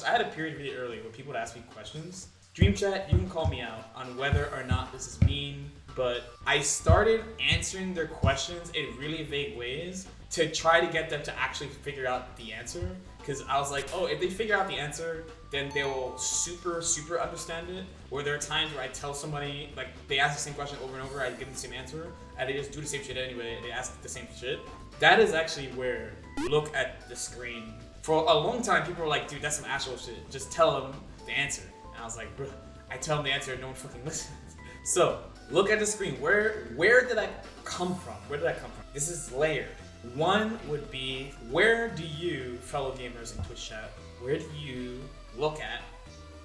I had a period really early where people would ask me questions. Dream chat, you can call me out on whether or not this is mean, but I started answering their questions in really vague ways to try to get them to actually figure out the answer. Because I was like, oh, if they figure out the answer, then they will super understand it. Or there are times where I tell somebody, like, they ask the same question over and over, I give them the same answer, and they just do the same shit anyway, they ask the same shit. That is actually where look at the screen. For a long time, people were like, dude, that's some actual shit. Just tell them the answer. And I was like, bro, I tell them the answer and no one fucking listens. So, look at the screen. Where did I come from? Where did I come from? This is layered. One would be, where do you, fellow gamers in Twitch chat, where do you look at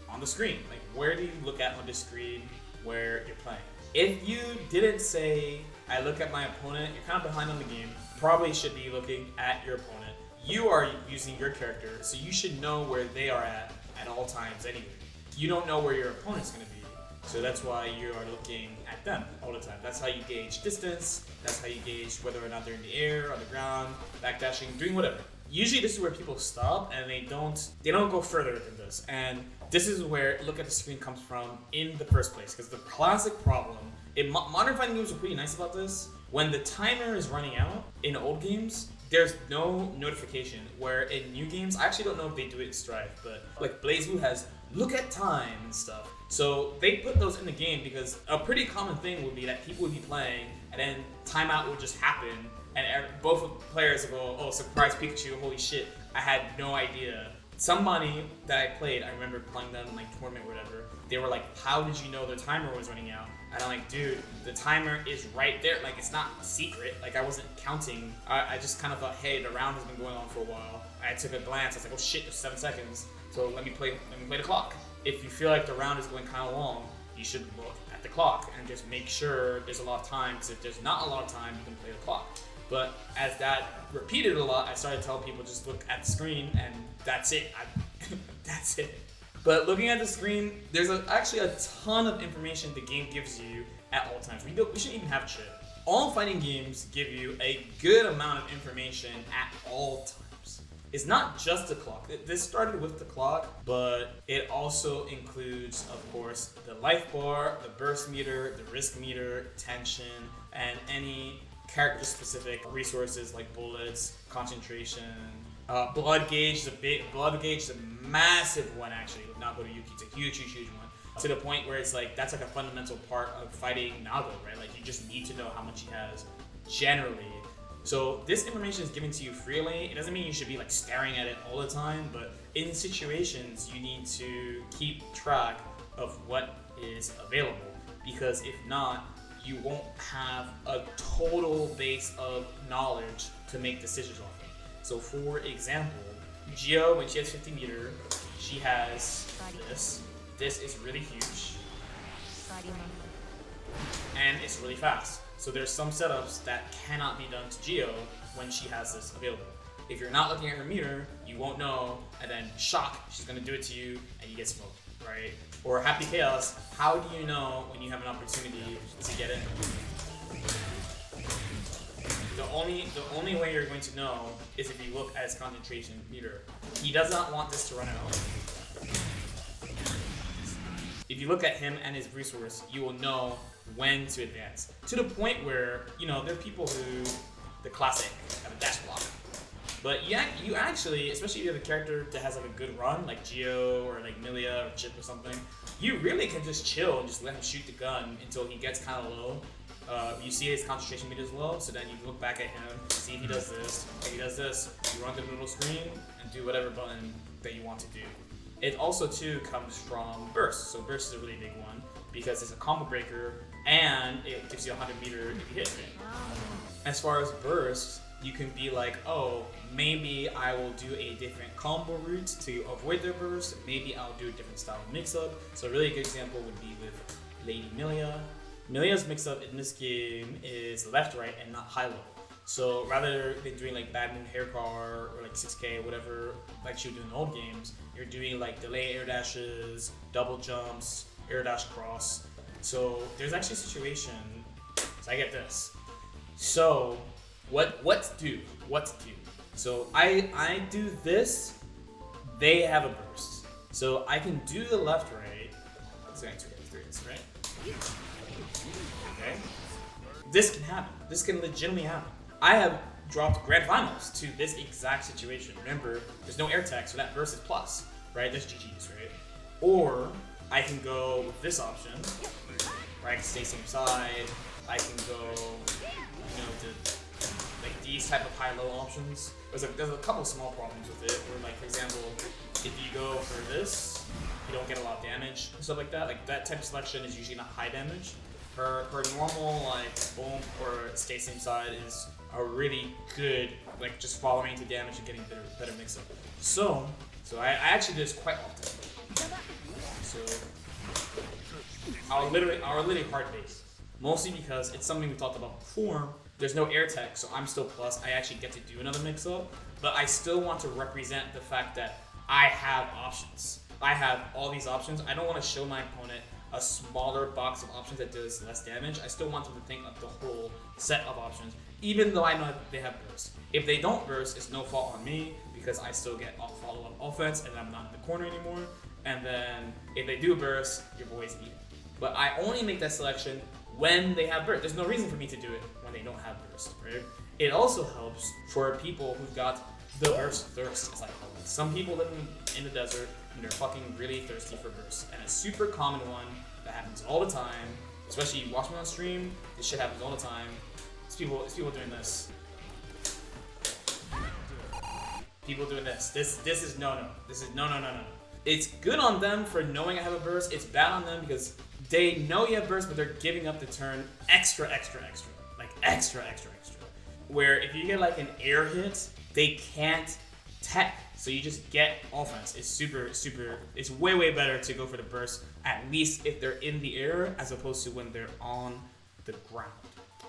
on the screen? Like, where do you look at on the screen where you're playing? If you didn't say, I look at my opponent, you're kind of behind on the game. Probably should be looking at your opponent. You are using your character, so you should know where they are at all times anyway. You don't know where your opponent's going to be, so that's why you are looking at them all the time. That's how you gauge distance, that's how you gauge whether or not they're in the air, on the ground, backdashing, doing whatever. Usually this is where people stop and they don't go further than this. And this is where look at the screen comes from in the first place, because the classic problem, in modern fighting games are pretty nice about this. When the timer is running out in old games, there's no notification, where in new games, I actually don't know if they do it in Strife, but like BlazBlue has look at time and stuff. So they put those in the game because a pretty common thing would be that people would be playing and then timeout would just happen and both players would go, oh, surprise Pikachu, holy shit, I had no idea. Somebody that I played, I remember playing them in like tournament or whatever, they were like, how did you know the timer was running out? And I'm like, dude, the timer is right there. Like, it's not secret. Like, I wasn't counting. I just kind of thought, hey, the round has been going on for a while. I took a glance. I was like, oh shit, there's 7 seconds. So let me play the clock. If you feel like the round is going kind of long, you should look at the clock and just make sure there's a lot of time. Because if there's not a lot of time, you can play the clock. But as that repeated a lot, I started telling people just look at the screen and that's it. That's it. But looking at the screen, there's actually a ton of information the game gives you at all times. We shouldn't even have shit. All fighting games give you a good amount of information at all times. It's not just the clock. This started with the clock, but it also includes, of course, the life bar, the burst meter, the risk meter, tension, and any character-specific resources like bullets, concentration, blood gauge. Blood gauge is a massive one actually. Not go to Yuki, it's a huge one. To the point where it's like that's like a fundamental part of fighting Nago, right? Like you just need to know how much he has generally. So this information is given to you freely. It doesn't mean you should be like staring at it all the time, but in situations you need to keep track of what is available, because if not, you won't have a total base of knowledge to make decisions off of. So for example, Geo, when she has 50 meter, she has this. This is really huge. And it's really fast. So there's some setups that cannot be done to Geo when she has this available. If you're not looking at her meter, you won't know, and then shock, she's gonna do it to you and you get smoked, right? Or Happy Chaos, how do you know when you have an opportunity to get in? The only way you're going to know is if you look at his concentration meter. He does not want this to run out. If you look at him and his resource, you will know when to advance. To the point where, you know, there are people who, the classic, have a dash block. But you actually, especially if you have a character that has like a good run, like Geo or like Milia or Chip or something, you really can just chill and just let him shoot the gun until he gets kind of low. You see his concentration meter is low, so then you look back at him, see if he does this. If he does this, you run to the middle screen and do whatever button that you want to do. It also too comes from burst. So burst is a really big one because it's a combo breaker and it gives you 100 meter if you hit it. As far as burst, you can be like, oh, maybe I will do a different combo route to avoid their burst. Maybe I'll do a different style of mix-up. So a really good example would be with Lady Milia. Milia's mix-up in this game is left-right and not high-low. So rather than doing like Bad Moon Hair Car or like 6K or whatever like she would do in old games, you're doing like delay air dashes, double jumps, air dash cross. So there's actually a situation, so I get this. So what to do? So I do this, they have a burst. So I can do the left right. It's going to 3s, right? Okay. This can happen. This can legitimately happen. I have dropped grand finals to this exact situation. Remember, there's no air tech, so that burst is plus, right? That's GG's, right? Or I can go with this option, where I can stay same side. I can go, to like these type of high-low options. There's a couple small problems with it, where like, for example, if you go for this, you don't get a lot of damage and stuff like that. Like that type of selection is usually not high damage. Her normal like boom or stay same side is a really good like just following into damage and getting better mix up. So I actually do this quite often. So I'll literally hard base. Mostly because it's something we talked about before. There's no air tech, so I'm still plus. I actually get to do another mix up, but I still want to represent the fact that I have options. I have all these options. I don't want to show my opponent a smaller box of options that does less damage. I still want them to think of the whole set of options, even though I know that they have burst. If they don't burst, it's no fault on me because I still get follow-up offense and I'm not in the corner anymore. And then if they do burst, your boys eat it. But I only make that selection when they have burst. There's no reason for me to do it when they don't have burst, right? It also helps for people who've got the burst thirst, as I call it. Some people live in the desert and they're fucking really thirsty for burst. And a super common one that happens all the time, especially you watch me on stream, this shit happens all the time. It's people doing this. People doing this. This is no. This is no. It's good on them for knowing I have a burst. It's bad on them because they know you have burst, but they're giving up the turn extra. Like extra. Where if you get like an air hit, they can't tech. So you just get offense. It's super, it's way better to go for the burst, at least if they're in the air, as opposed to when they're on the ground.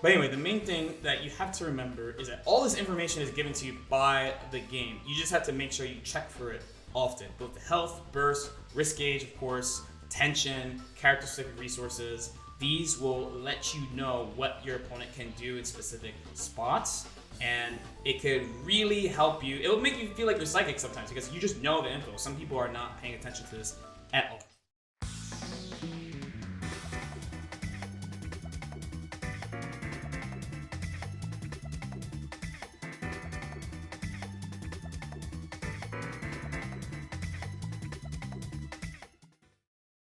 But anyway, the main thing that you have to remember is that all this information is given to you by the game. You just have to make sure you check for it often. Both the health, burst, risk gauge, of course, tension, character-specific resources. These will let you know what your opponent can do in specific spots, and it could really help you. It will make you feel like you're psychic sometimes because you just know the info. Some people are not paying attention to this at all.